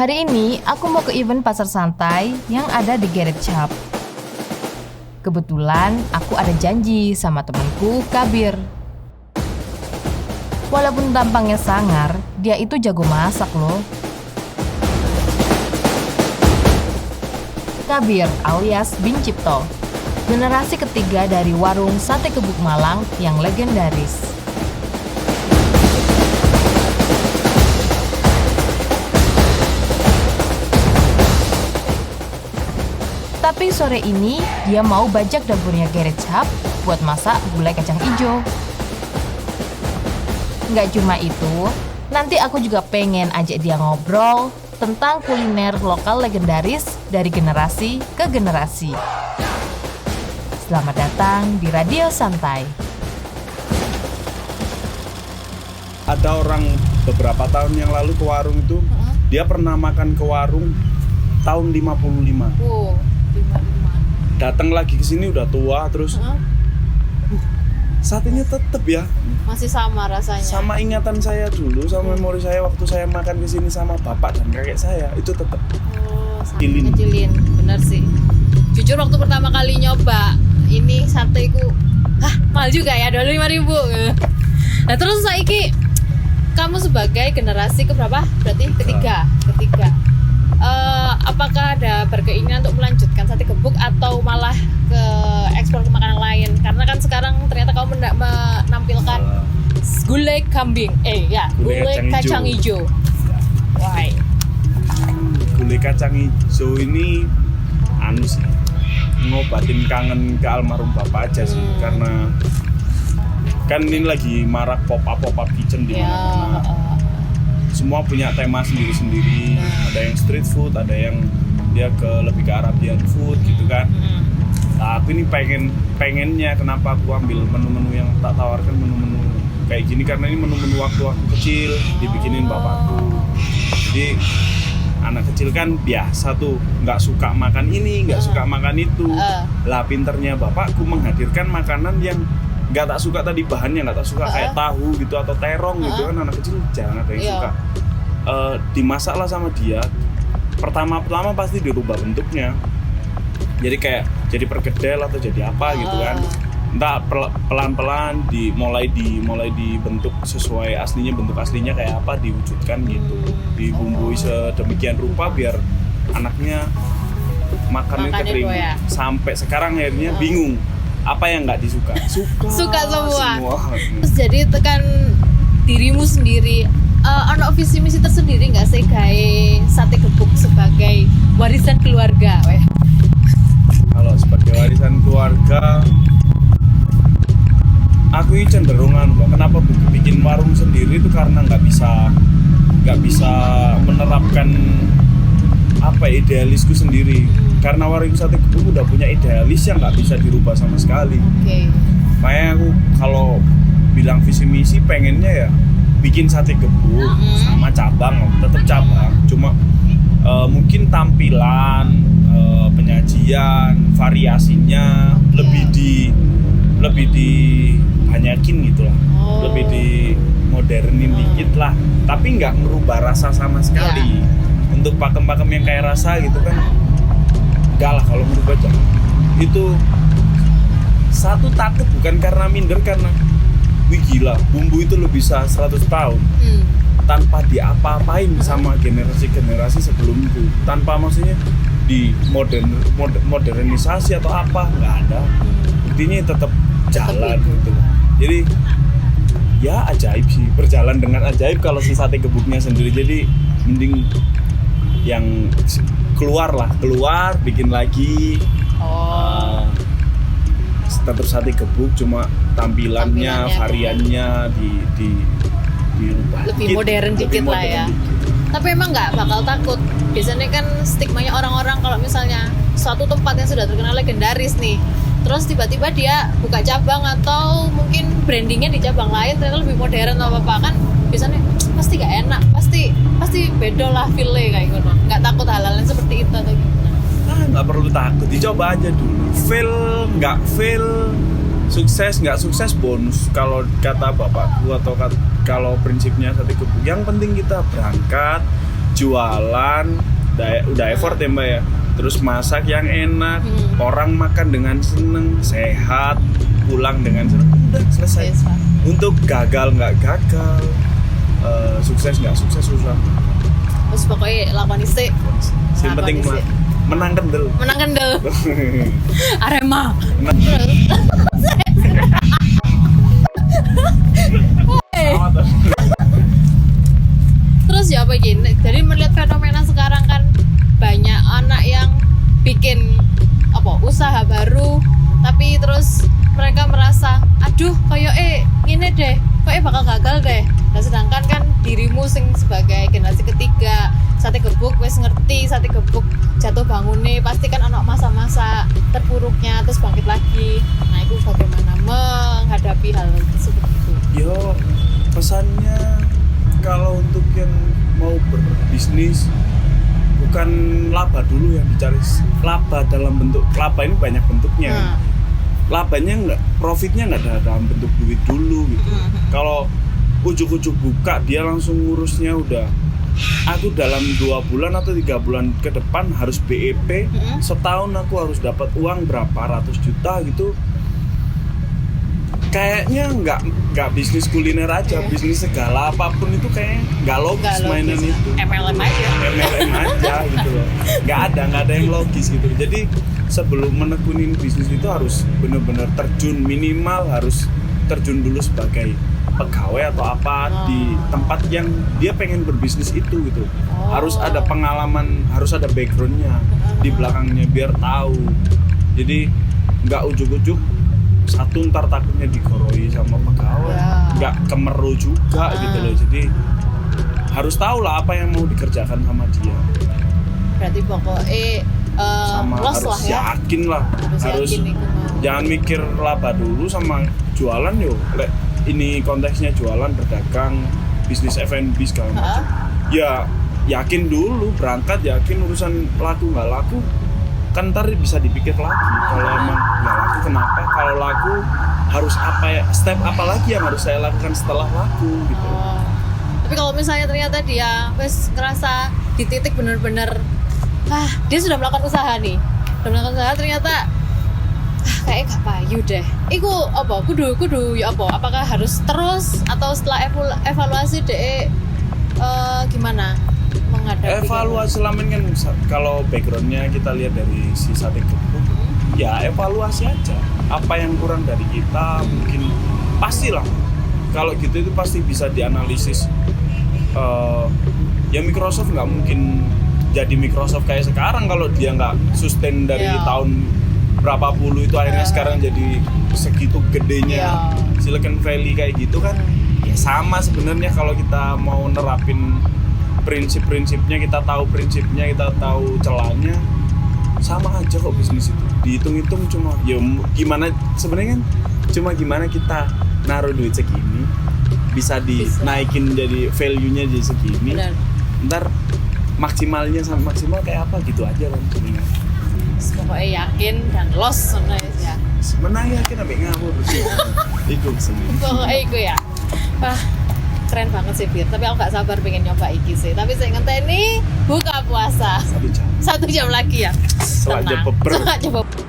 Hari ini aku mau ke event pasar santai yang ada di Garage Shop. Kebetulan aku ada janji sama temanku Kabir. Walaupun tampangnya sangar, dia itu jago masak loh. Kabir alias Bing Cipto, generasi ketiga dari warung sate kebuk Malang yang legendaris. Tapi sore ini dia mau bajak dapurnya Garage Shop buat masak gulai kacang ijo. Nggak cuma itu, nanti aku juga pengen ajak dia ngobrol tentang kuliner lokal legendaris dari generasi ke generasi. Selamat datang di Radio Santai. Ada orang beberapa tahun yang lalu ke warung itu, dia pernah makan ke warung tahun 55. Wow, 55. Datang lagi ke sini udah tua terus. Satenya tetep ya. Masih sama rasanya. Sama ingatan saya dulu, sama memori saya waktu saya makan ke sini sama bapak dan kakek saya, itu tetep. Oh, Ngecilin. bener sih. Jujur waktu pertama kali nyoba ini sate ku, mahal juga ya, $5.000. Nah terus saiki kamu sebagai generasi keberapa? Berarti ketiga. Apakah ada berkeinginan untuk melanjutkan sate gebuk atau malah ke ekspor ke makanan lain? Karena kan sekarang ternyata kamu menampilkan gulai kambing, gulai kacang hijau. Why? Gulai kacang hijau ini sih, ngobatin kangen ke almarhum bapak aja sih, karena kan ini lagi marak pop up kitchen di mana-mana. Semua punya tema sendiri-sendiri. Ada yang street food, ada yang dia lebih ke Arabian food gitu kan. Nah, aku ini pengennya kenapa aku ambil menu-menu yang tak tawarkan menu-menu kayak gini, karena ini menu-menu waktu aku kecil dibikinin bapakku. Jadi anak kecil kan biasa tuh nggak suka makan ini, nggak suka makan itu. Lah pinternya bapakku menghadirkan makanan yang nggak tak suka tadi, bahannya nggak tak suka, kayak tahu gitu atau terong gitu kan, anak kecil jangan ada yang suka. Dimasaklah sama dia. Pertama pasti dirubah bentuknya. Jadi kayak jadi perkedel atau jadi apa gitu kan. Entah pelan-pelan mulai dibentuk sesuai aslinya, bentuk aslinya kayak apa diwujudkan gitu. Dibumbui sedemikian rupa biar anaknya makannya keterima. Ya? Sampai sekarang akhirnya bingung apa yang nggak disuka. Suka semua. Terus jadi tekan dirimu sendiri, ono visi misi tersendiri nggak sih gawe sate gebuk sebagai warisan keluarga? Kalau sebagai warisan keluarga, aku ini cenderungan kenapa bikin warung sendiri itu karena nggak bisa menerapkan idealisku sendiri. Karena warung sate gebuk udah punya idealis yang nggak bisa dirubah sama sekali. Makanya aku kalau bilang visi misi pengennya ya bikin sate gebuk sama cabang, tetap cabang. Cuma mungkin tampilan, penyajian, variasinya lebih dibanyakin gitu lah. Lebih di modernin dikit lah. Tapi nggak merubah rasa sama sekali. Untuk pakem-pakem yang kayak rasa gitu kan, enggak lah kalau merubah jangan. Itu satu takut bukan karena minder, karena wih gila, bumbu itu lebih bisa 100 tahun tanpa diapa-apain sama generasi-generasi sebelum itu, tanpa maksudnya di modernisasi atau apa, nggak ada. Intinya tetap jalan gitu. Jadi ya ajaib sih, berjalan dengan ajaib kalau si sate gebuknya sendiri. Jadi mending yang keluar bikin lagi. Tetap sate gebuk, cuma tampilannya variannya dirubah lebih modern dikit lah ya. Tapi emang nggak bakal takut. Biasanya kan stigmanya orang-orang kalau misalnya suatu tempat yang sudah terkenal legendaris nih, terus tiba-tiba dia buka cabang atau mungkin brandingnya di cabang lain ternyata lebih modern atau apa, kan biasanya pasti gak enak, pasti beda lah feel-nya kayak gitu. Nggak takut hal-hal yang seperti itu atau gimana? Nggak perlu takut, dicoba aja dulu. Fail nggak fail, sukses nggak sukses bonus. Kalau kata bapakku atau kalau prinsipnya sate gebuk, yang penting kita berangkat, jualan udah effort ya Mbak ya, terus masak yang enak, orang makan dengan seneng, sehat, pulang dengan seneng, udah selesai. Yes, Pak. Untuk gagal nggak gagal, sukses nggak sukses, susah. Terus pokoknya lakukan isi. Yang penting menang kendel. Menang kendel. Arema. Menang. Terus ya apa gini? Jadi melihat fenomena sekarang kan banyak anak yang bikin usaha baru, tapi terus mereka merasa, aduh kayak ini deh, kayak bakal gagal deh. Nah sedangkan kan dirimu sebagai generasi ketiga, sate gebuk wes ngerti, sate gebuk jatuh bangunnya pasti kan anak masa-masa terpuruknya terus bangkit lagi. Nah itu bagaimana menghadapi hal seperti itu? Yo, pesannya kalau untuk yang mau berbisnis, bukan laba dulu yang dicari. Laba dalam bentuk, laba ini banyak bentuknya. Labanya profitnya nggak dalam bentuk duit dulu gitu. Kalau ujuk-ujuk buka, dia langsung ngurusnya udah, aku dalam 2 bulan atau 3 bulan ke depan harus BEP, setahun aku harus dapat uang berapa ratus juta gitu. Kayaknya nggak bisnis kuliner aja, bisnis segala apapun itu kayak nggak logis mainan itu. MLM aja gitu loh. Nggak ada yang logis gitu. Jadi sebelum menekunin bisnis itu harus benar-benar terjun, minimal harus terjun dulu sebagai pegawai atau apa di tempat yang dia pengen berbisnis itu gitu. Harus ada pengalaman, harus ada backgroundnya di belakangnya biar tahu. Jadi nggak ujuk-ujuk satu ntar takutnya digoroi sama pegawai, nggak kemeru juga gitu loh. Jadi harus tahu lah apa yang mau dikerjakan sama dia. Berarti pokoknya sama los harus lah ya. yakin lah, harus yakin jangan mikir laba dulu sama jualan yo. Ini konteksnya jualan, berdagang, bisnis F&B segala macam. Ya yakin dulu, berangkat yakin, urusan laku nggak laku kan ntar bisa dipikir lagi. Kalau emang nggak laku kenapa, kalau laku harus apa ya, step apa lagi yang harus saya lakukan setelah laku gitu. Tapi kalau misalnya ternyata dia wes ngerasa di titik bener-bener dia sudah melakukan usaha nih, ternyata kayak gak payu deh. Iku apa? Kudu ya apa? Apakah harus terus atau setelah evaluasi deh gimana menghadapi? Evaluasi selama ini kan kalau backgroundnya kita lihat dari si sate gebuk, ya evaluasi aja. Apa yang kurang dari kita mungkin pastilah. Kalau gitu itu pasti bisa dianalisis. Ya Microsoft nggak mungkin jadi Microsoft kayak sekarang kalau dia nggak sustain dari tahun berapa puluh itu akhirnya sekarang jadi segitu gedenya Silicon Valley kayak gitu kan. Ya sama sebenarnya kalau kita mau nerapin prinsip-prinsipnya, kita tahu prinsipnya, kita tahu celahnya, sama aja kok bisnis itu. Dihitung-hitung cuma ya gimana sebenarnya kan, cuma gimana kita naruh duit segini bisa dinaikin jadi value-nya jadi segini. Benar. Ntar maksimalnya sama maksimal kayak apa gitu aja kan sebenarnya. Pokoknya yakin dan los sebenarnya ya. Menang yakin sampai ngawur sih. Iku sebenarnya. Pokoknya iku ya. Wah, keren banget sih Bir. Tapi aku gak sabar pengen nyoba iki sih. Tapi saya ngenteni buka puasa 1 jam. 1 jam lagi ya. Setelah Tenang. beber. Setelah beber.